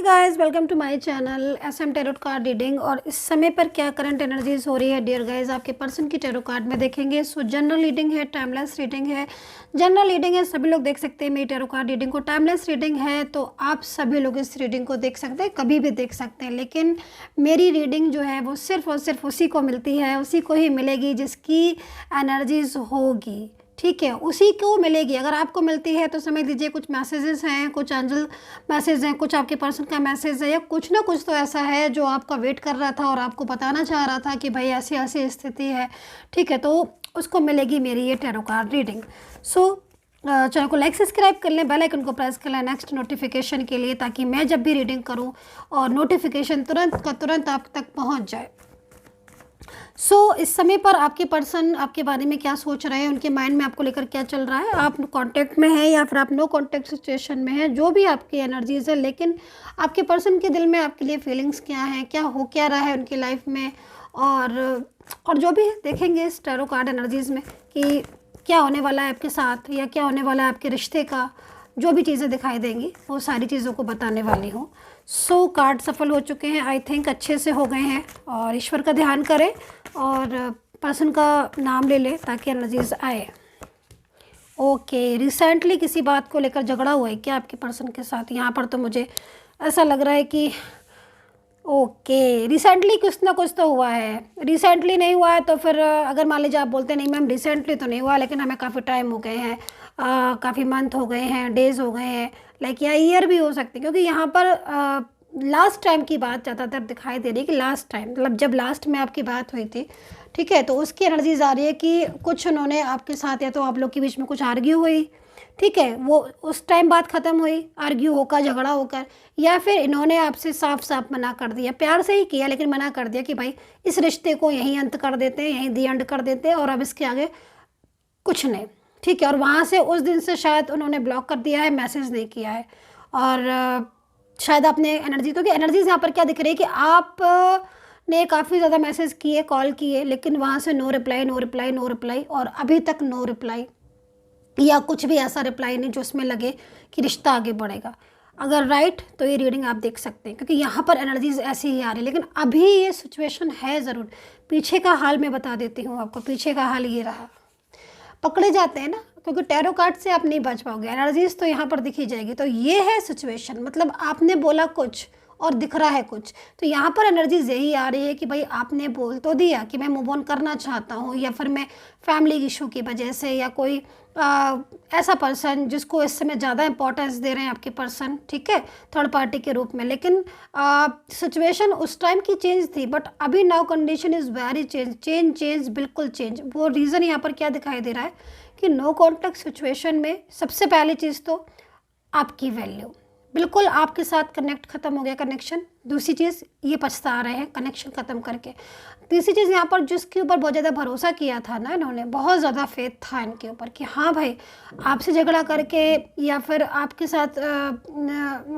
Guys, welcome to my channel SM tarot card reading. और इस समय पर क्या करंट एनर्जीज हो रही है डियर गाइस, आपके पर्सन की टैरो कार्ड में देखेंगे। सो जनरल रीडिंग है, टाइमलेस रीडिंग है। जनरल रीडिंग है, सभी लोग देख सकते हैं मेरी टैरो कार्ड रीडिंग को। टाइमलेस रीडिंग है तो आप सभी लोग इस रीडिंग को देख सकते हैं, कभी भी देख सकते हैं। लेकिन मेरी रीडिंग जो है वो सिर्फ और सिर्फ उसी को मिलती है, उसी को ही मिलेगी जिसकी एनर्जीज होगी। ठीक है, उसी को मिलेगी। अगर आपको मिलती है तो समझ लीजिए कुछ मैसेजेस हैं, कुछ एंजल मैसेज हैं, कुछ आपके पर्सन का मैसेज है, या कुछ ना कुछ तो ऐसा है जो आपका वेट कर रहा था और आपको बताना चाह रहा था कि भाई ऐसी ऐसी स्थिति है। ठीक है, तो उसको मिलेगी मेरी ये टैरो कार्ड रीडिंग। सो चैनल को लाइक सब्सक्राइब कर लें, बेल आइकन को प्रेस कर लें नेक्स्ट नोटिफिकेशन के लिए, ताकि मैं जब भी रीडिंग करूँ और नोटिफिकेशन तुरंत का तुरंत आप तक पहुँच जाए। इस समय पर आपके पर्सन आपके बारे में क्या सोच रहे हैं, उनके माइंड में आपको लेकर क्या चल रहा है, आप कांटेक्ट में हैं या फिर आप नो कांटेक्ट सिचुएशन में हैं, जो भी आपकी एनर्जीज है। लेकिन आपके पर्सन के दिल में आपके लिए फीलिंग्स क्या हैं, क्या हो क्या रहा है उनकी लाइफ में, और जो भी देखेंगे इस टैरो कार्ड एनर्जीज में कि क्या होने वाला है आपके साथ, या क्या होने वाला है आपके रिश्ते का। जो भी चीज़ें दिखाई देंगी वो सारी चीज़ों को बताने वाली हूँ। कार्ड सफल हो चुके हैं, आई थिंक अच्छे से हो गए हैं। और ईश्वर का ध्यान करें और पर्सन का नाम ले लें ताकि एनर्जीज आए। ओके, रिसेंटली किसी बात को लेकर झगड़ा हुआ है क्या आपके पर्सन के साथ? यहाँ पर तो मुझे ऐसा लग रहा है कि ओके, रिसेंटली कुछ ना कुछ तो हुआ है। रिसेंटली नहीं हुआ है तो फिर अगर मान लीजिए आप बोलते नहीं मैम रिसेंटली तो नहीं हुआ, लेकिन हमें काफ़ी टाइम हो गए हैं, काफ़ी मंथ हो गए हैं, डेज़ हो गए हैं, लाइक या ईयर भी हो सकते हैं, क्योंकि यहाँ पर लास्ट टाइम की बात ज़्यादातर दिखाई दे रही है कि लास्ट टाइम मतलब जब लास्ट में आपकी बात हुई थी। ठीक है, तो उसकी एनर्जीज आ रही है कि कुछ उन्होंने आपके साथ, या तो आप लोग के बीच में कुछ आर्ग्यू हुई। ठीक है, वो उस टाइम बात ख़त्म हुई आर्ग्यू होकर, झगड़ा होकर, या फिर इन्होंने आपसे साफ साफ मना कर दिया, प्यार से ही किया लेकिन मना कर दिया कि भाई इस रिश्ते को यहीं अंत कर देते हैं, यहीं दी एंड कर देते हैं और अब इसके आगे कुछ नहीं। ठीक है, और वहाँ से उस दिन से शायद उन्होंने ब्लॉक कर दिया है, मैसेज नहीं किया है। और शायद आपने एनर्जी, तो कि एनर्जीज यहाँ पर क्या दिख रही है कि आप ने काफ़ी ज़्यादा मैसेज किए, कॉल किए, लेकिन वहाँ से no reply no reply no reply, और अभी तक नो रिप्लाई या कुछ भी ऐसा रिप्लाई नहीं जो उसमें लगे कि रिश्ता आगे बढ़ेगा। अगर राइट तो ये रीडिंग आप देख सकते हैं, क्योंकि यहाँ पर एनर्जीज ऐसी ही आ रही है। लेकिन अभी ये सिचुएशन है ज़रूर। पीछे का हाल मैं बता देती हूँ आपको, पीछे का हाल ये रहा। पकड़े जाते हैं ना, क्योंकि टैरो कार्ड से आप नहीं बच पाओगे, एनर्जीज तो यहाँ पर दिखी जाएगी। तो ये है सिचुएशन, मतलब आपने बोला कुछ और दिख रहा है कुछ। तो यहाँ पर एनर्जीज यही आ रही है कि भाई आपने बोल तो दिया कि मैं मूव ऑन करना चाहता हूँ, या फिर मैं फैमिली इशू की वजह से, या कोई ऐसा पर्सन जिसको इस समय ज़्यादा इंपॉर्टेंस दे रहे हैं आपके पर्सन, ठीक है, थर्ड पार्टी के रूप में। लेकिन सिचुएशन उस टाइम की चेंज थी, बट अभी now condition is very change बिल्कुल चेंज। वो रीज़न यहाँ पर क्या दिखाई दे रहा है कि नो कॉन्टैक्ट सिचुएशन में सबसे पहली चीज़ तो आपकी वैल्यू, बिल्कुल आपके साथ कनेक्ट ख़त्म हो गया, कनेक्शन। दूसरी चीज़ ये पछता रहे हैं कनेक्शन ख़त्म करके। तीसरी चीज़ यहाँ पर जिसके ऊपर बहुत ज़्यादा भरोसा किया था ना इन्होंने, बहुत ज़्यादा फेथ था इनके ऊपर कि हाँ भाई आपसे झगड़ा करके या फिर आपके साथ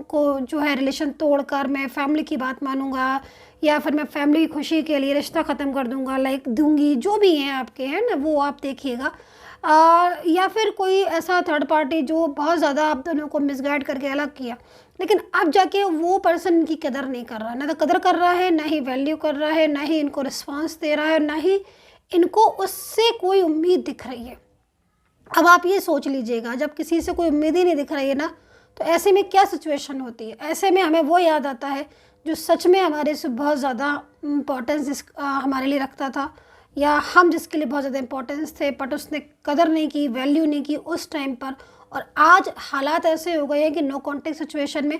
को जो है रिलेशन तोड़कर मैं फैमिली की बात मानूंगा, या फिर मैं फैमिली की खुशी के लिए रिश्ता ख़त्म कर दूंगा, लाइक दूंगी, जो भी हैं आपके हैं ना वो आप देखिएगा। या फिर कोई ऐसा थर्ड पार्टी जो बहुत ज़्यादा आप दोनों को मिसगाइड करके अलग किया, लेकिन अब जाके वो पर्सन इनकी कदर नहीं कर रहा, ना तो कदर कर रहा है, ना ही वैल्यू कर रहा है, ना ही इनको रिस्पांस दे रहा है, ना ही इनको उससे कोई उम्मीद दिख रही है। अब आप ये सोच लीजिएगा, जब किसी से कोई उम्मीद ही नहीं दिख रही है ना, तो ऐसे में क्या सिचुएशन होती है। ऐसे में हमें वो याद आता है जो सच में हमारे से बहुत ज़्यादा इम्पोर्टेंस हमारे लिए रखता था, या हम जिसके लिए बहुत ज़्यादा इम्पोर्टेंस थे, बट उसने कदर नहीं की, वैल्यू नहीं की उस टाइम पर। और आज हालात ऐसे हो गए हैं कि नो कॉन्टेक्ट सिचुएशन में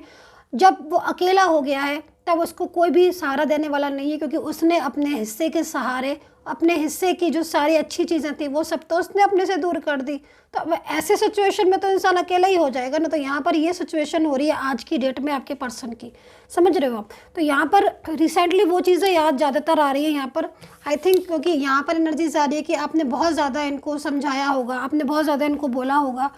जब वो अकेला हो गया है तब उसको कोई भी सहारा देने वाला नहीं है, क्योंकि उसने अपने हिस्से के सहारे, अपने हिस्से की जो सारी अच्छी चीज़ें थी वो सब तो उसने अपने से दूर कर दी। तो अब ऐसे सिचुएशन में तो इंसान अकेला ही हो जाएगा ना। तो यहाँ पर ये सिचुएशन हो रही है आज की डेट में आपके पर्सन की, समझ रहे हो आप। तो यहाँ पर रिसेंटली वो चीज़ें याद ज़्यादातर आ रही है यहाँ पर, आई थिंक, क्योंकि यहाँ पर एनर्जीज आ रही है कि आपने बहुत ज़्यादा इनको समझाया होगा, आपने बहुत ज़्यादा इनको बोला होगा।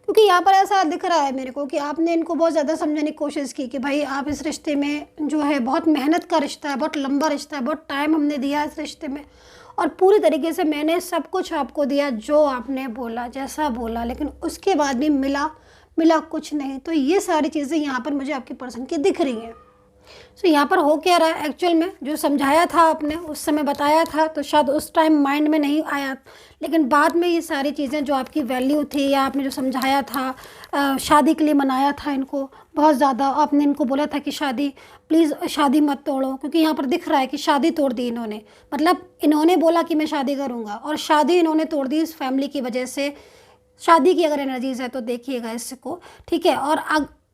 क्योंकि यहाँ पर ऐसा दिख रहा है मेरे को कि आपने इनको बहुत ज़्यादा समझाने की कोशिश की कि भाई आप इस रिश्ते में जो है, बहुत मेहनत का रिश्ता है, बहुत लंबा रिश्ता है, बहुत टाइम हमने दिया इस रिश्ते में, और पूरी तरीके से मैंने सब कुछ आपको दिया जो आपने बोला, जैसा बोला, लेकिन उसके बाद भी मिला कुछ नहीं। तो ये सारी चीज़ें यहाँ पर मुझे आपके पर्सन की दिख रही हैं। सो यहाँ पर हो क्या रहा है, एक्चुअल में जो समझाया था आपने उस समय बताया था तो शायद उस टाइम माइंड में नहीं आया, लेकिन बाद में ये सारी चीज़ें जो आपकी वैल्यू थी या आपने जो समझाया था, शादी के लिए मनाया था इनको बहुत ज़्यादा, आपने इनको बोला था कि शादी प्लीज़ शादी मत तोड़ो, क्योंकि यहाँ पर दिख रहा है कि शादी तोड़ दी इन्होंने। मतलब इन्होंने बोला कि मैं शादी करूँगा और शादी इन्होंने तोड़ दी इस फैमिली की वजह से। शादी की अगर एनर्जीज है तो देखिएगा इसको, ठीक है।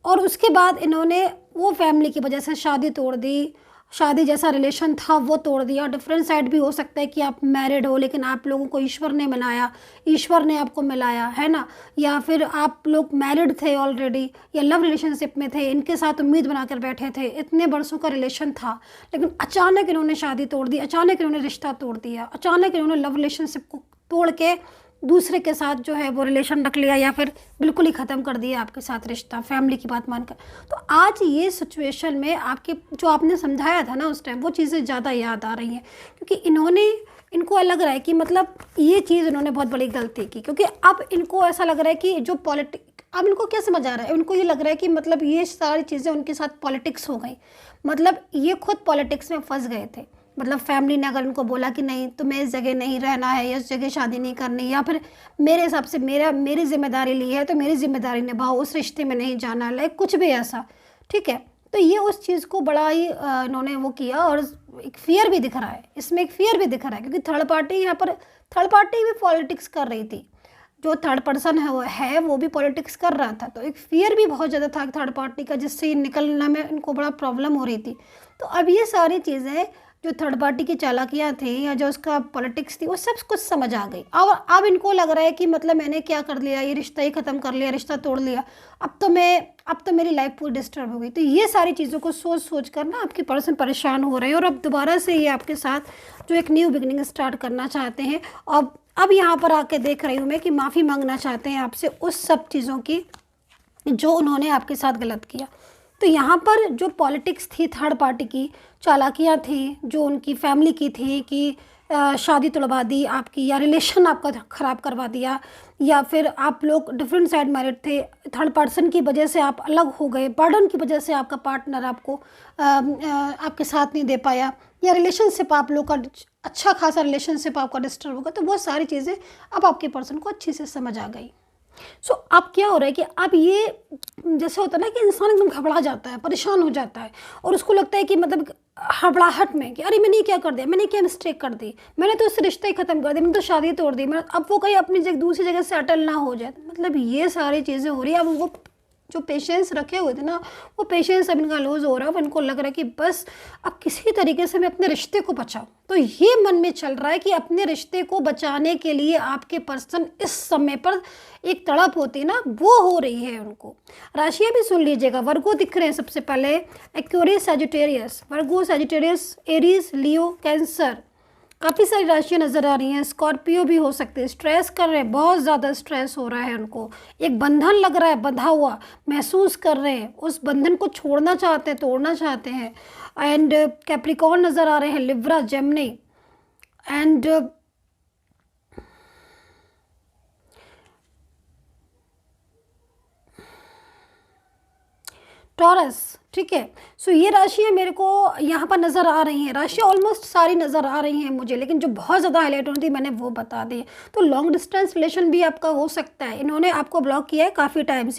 और उसके बाद इन्होंने वो फैमिली की वजह से शादी तोड़ दी, शादी जैसा रिलेशन था वो तोड़ दिया। डिफरेंट साइड भी हो सकता है कि आप मैरिड हो लेकिन आप लोगों को ईश्वर ने मिलाया, ईश्वर ने आपको मिलाया, है ना। या फिर आप लोग मैरिड थे ऑलरेडी या लव रिलेशनशिप में थे, इनके साथ उम्मीद बनाकर बैठे थे, इतने बरसों का रिलेशन था, लेकिन अचानक इन्होंने शादी तोड़ दी, अचानक इन्होंने रिश्ता तोड़ दिया, अचानक इन्होंने लव रिलेशनशिप को तोड़ के दूसरे के साथ जो है वो रिलेशन रख लिया या फिर बिल्कुल ही ख़त्म कर दिया आपके साथ रिश्ता, फैमिली की बात मानकर। तो आज ये सिचुएशन में आपके जो आपने समझाया था ना उस टाइम, वो चीज़ें ज़्यादा याद आ रही हैं, क्योंकि इनको लग रहा है कि मतलब ये चीज़ इन्होंने बहुत बड़ी गलती की। क्योंकि अब इनको ऐसा लग रहा है कि जो अब इनको क्या समझ आ रहा है, उनको ये लग रहा है कि मतलब ये सारी चीज़ें उनके साथ पॉलिटिक्स हो गई, मतलब ये खुद पॉलिटिक्स में फंस गए थे। मतलब फैमिली ने अगर उनको बोला कि नहीं तुम्हें इस जगह नहीं रहना है या इस जगह शादी नहीं करनी, या फिर मेरे हिसाब से मेरी जिम्मेदारी ली है तो मेरी जिम्मेदारी निभाओ, उस रिश्ते में नहीं जाना, लाइक कुछ भी ऐसा, ठीक है। तो ये उस चीज़ को बड़ा ही इन्होंने वो किया, और एक फियर भी दिख रहा है इसमें, एक फियर भी दिख रहा है, क्योंकि थर्ड पार्टी यहाँ पर थर्ड पार्टी भी पॉलिटिक्स कर रही थी, जो थर्ड पर्सन है वो भी पॉलिटिक्स कर रहा था। तो एक फियर भी बहुत ज़्यादा था थर्ड पार्टी का, जिससे निकलना में इनको बड़ा प्रॉब्लम हो रही थी। तो अब ये सारी चीज़ें जो थर्ड पार्टी की चालाकियाँ थी या जो उसका पॉलिटिक्स थी वो सब कुछ समझ आ गई। अब इनको लग रहा है कि मतलब मैंने क्या कर लिया, ये रिश्ता ही ख़त्म कर लिया, रिश्ता तोड़ लिया, अब तो मेरी लाइफ पूरी डिस्टर्ब हो गई। तो ये सारी चीज़ों को सोच कर ना आपके पर्सन परेशान हो रहे हैं, और अब दोबारा से ये आपके साथ जो एक न्यू बिगनिंग स्टार्ट करना चाहते हैं। अब यहाँ पर आके देख रही हूँ मैं कि माफ़ी मांगना चाहते हैं आपसे उस सब चीज़ों की जो उन्होंने आपके साथ गलत किया। तो यहाँ पर जो पॉलिटिक्स थी, थर्ड पार्टी की चालाकियाँ थी, जो उनकी फैमिली की थी कि शादी तोड़वा दी आपकी, या रिलेशन आपका ख़राब करवा दिया, या फिर आप लोग डिफरेंट साइड मैरिड थे, थर्ड पर्सन की वजह से आप अलग हो गए, बर्डन की वजह से आपका पार्टनर आपको आपके साथ नहीं दे पाया, या रिलेशनशिप आप लोग का अच्छा खासा रिलेशनशिप आपका डिस्टर्ब होगा। तो वो सारी चीज़ें अब आपके पर्सन को अच्छे से समझ आ गई। सो अब क्या हो रहा है कि अब ये जैसे होता है ना कि इंसान एकदम घबरा जाता है, परेशान हो जाता है, और उसको लगता है कि मतलब हड़बड़ाहट में कि अरे मैंने क्या कर दिया, मैंने क्या मिस्टेक कर दी, मैंने तो उससे रिश्ता ही ख़त्म कर दिया, मैंने तो शादी तोड़ दी, मैं अब वो कहीं अपनी दूसरी जगह सेटल ना हो जाए। मतलब ये सारी चीज़ें हो रही है। अब वो जो पेशेंस रखे हुए थे ना, वो पेशेंस अब इनका लूज़ हो रहा है। अब इनको लग रहा है कि बस अब किसी तरीके से मैं अपने रिश्ते को बचाऊं। तो ये मन में चल रहा है कि अपने रिश्ते को बचाने के लिए आपके पर्सन इस समय पर एक तड़प होती है ना, वो हो रही है उनको। राशियाँ भी सुन लीजिएगा, वर्गो दिख रहे हैं सबसे पहले, एक्वेरियस, सजिटेरियस, वर्गो, सजिटेरियस, एरीज, लियो, कैंसर, काफ़ी सारी राशियाँ नज़र आ रही हैं। स्कॉर्पियो भी हो सकते हैं, स्ट्रेस कर रहे हैं, बहुत ज़्यादा स्ट्रेस हो रहा है उनको, एक बंधन लग रहा है, बंधा हुआ महसूस कर रहे हैं, उस बंधन को छोड़ना चाहते हैं, तोड़ना चाहते हैं। एंड कैप्रिकॉर्न नज़र आ रहे हैं, लिब्रा, जेमिनी एंड टॉरस, ठीक है। सो ये राशियाँ मेरे को यहाँ पर नज़र आ रही हैं, राशियाँ ऑलमोस्ट सारी नज़र आ रही हैं मुझे, लेकिन जो बहुत ज़्यादा हाईलाइट होती मैंने वो बता दी। तो लॉन्ग डिस्टेंस रिलेशन भी आपका हो सकता है। इन्होंने आपको ब्लॉक किया है काफ़ी टाइम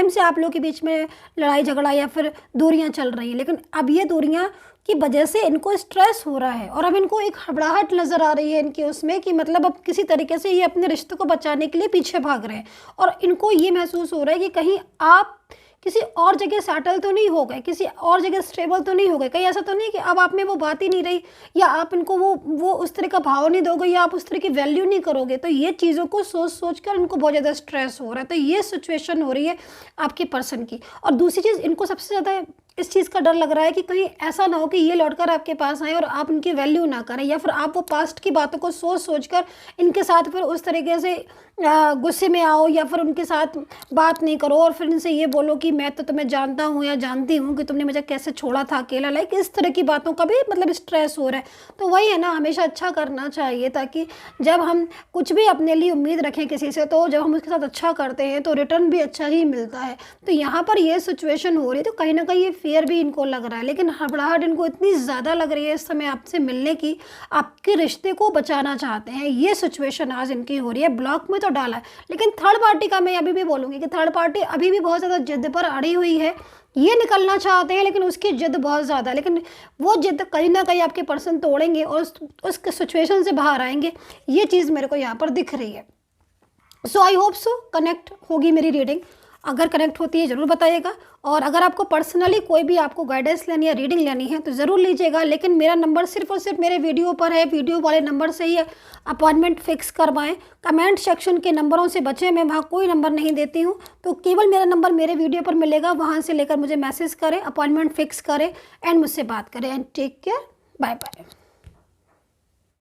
से आप लोगों के बीच में लड़ाई झगड़ा या फिर दूरियाँ चल रही हैं, लेकिन अब ये दूरियाँ की वजह से इनको स्ट्रेस हो रहा है, और अब इनको एक हड़बड़ाहट नज़र आ रही है इनके उसमें कि मतलब अब किसी तरीके से ये अपने रिश्ते को बचाने के लिए पीछे भाग रहे हैं, और इनको ये महसूस हो रहा है कि कहीं आप किसी और जगह सेटल तो नहीं हो गए, किसी और जगह स्टेबल तो नहीं हो गए, कहीं ऐसा तो नहीं कि अब आप में वो बात ही नहीं रही, या आप इनको वो उस तरह का भाव नहीं दोगे, या आप उस तरह की वैल्यू नहीं करोगे। तो ये चीज़ों को सोच कर इनको बहुत ज़्यादा स्ट्रेस हो रहा है। तो ये सिचुएशन हो रही है आपके पर्सन की। और दूसरी चीज़, इनको सबसे ज़्यादा इस चीज़ का डर लग रहा है कि कहीं ऐसा ना हो कि ये लौटकर आपके पास आए और आप इनकी वैल्यू ना करें, या फिर आप वो पास्ट की बातों को सोच सोच कर इनके साथ फिर उस तरीके से गुस्से में आओ, या फिर उनके साथ बात नहीं करो और फिर इनसे ये बोलो कि मैं तो तुम्हें जानता हूँ या जानती हूँ कि तुमने मुझे कैसे छोड़ा था अकेला। लाइक इस तरह की बातों का भी मतलब स्ट्रेस हो रहा है। तो वही है ना, हमेशा अच्छा करना चाहिए, ताकि जब हम कुछ भी अपने लिए उम्मीद रखें किसी से, तो जब हम उसके साथ अच्छा करते हैं तो रिटर्न भी अच्छा ही मिलता है। तो यहाँ पर ये सिचुएशन हो रही है, तो कहीं ना कहीं ये फियर भी इनको लग रहा है, लेकिन घबराहट इनको इतनी ज़्यादा लग रही है इस समय आपसे मिलने की, आपके रिश्ते को बचाना चाहते हैं। ये सिचुएशन आज इनकी हो रही है। ब्लॉक में तो डाला है, लेकिन थर्ड पार्टी का मैं अभी भी बोलूँगी कि थर्ड पार्टी अभी भी बहुत ज़्यादा जिद पर अड़ी हुई है। ये निकलना चाहते हैं लेकिन उसकी जिद बहुत ज़्यादा है, लेकिन वो जिद कहीं ना कहीं आपके पर्सन तोड़ेंगे और उस सिचुएशन से बाहर आएंगे। ये चीज़ मेरे को यहाँ पर दिख रही है। सो आई होप सो कनेक्ट होगी मेरी रीडिंग। अगर कनेक्ट होती है ज़रूर बताइएगा, और अगर आपको पर्सनली कोई भी आपको गाइडेंस लेनी है, रीडिंग लेनी है, तो ज़रूर लीजिएगा। लेकिन मेरा नंबर सिर्फ और सिर्फ मेरे वीडियो पर है, वीडियो वाले नंबर से ही अपॉइंटमेंट फ़िक्स करवाएं। कमेंट सेक्शन के नंबरों से बचें, मैं वहाँ कोई नंबर नहीं देती हूँ। तो केवल मेरा नंबर मेरे वीडियो पर मिलेगा, वहाँ से लेकर मुझे मैसेज करें, अपॉइंटमेंट फ़िक्स करें एंड मुझसे बात करें। And take care, bye bye.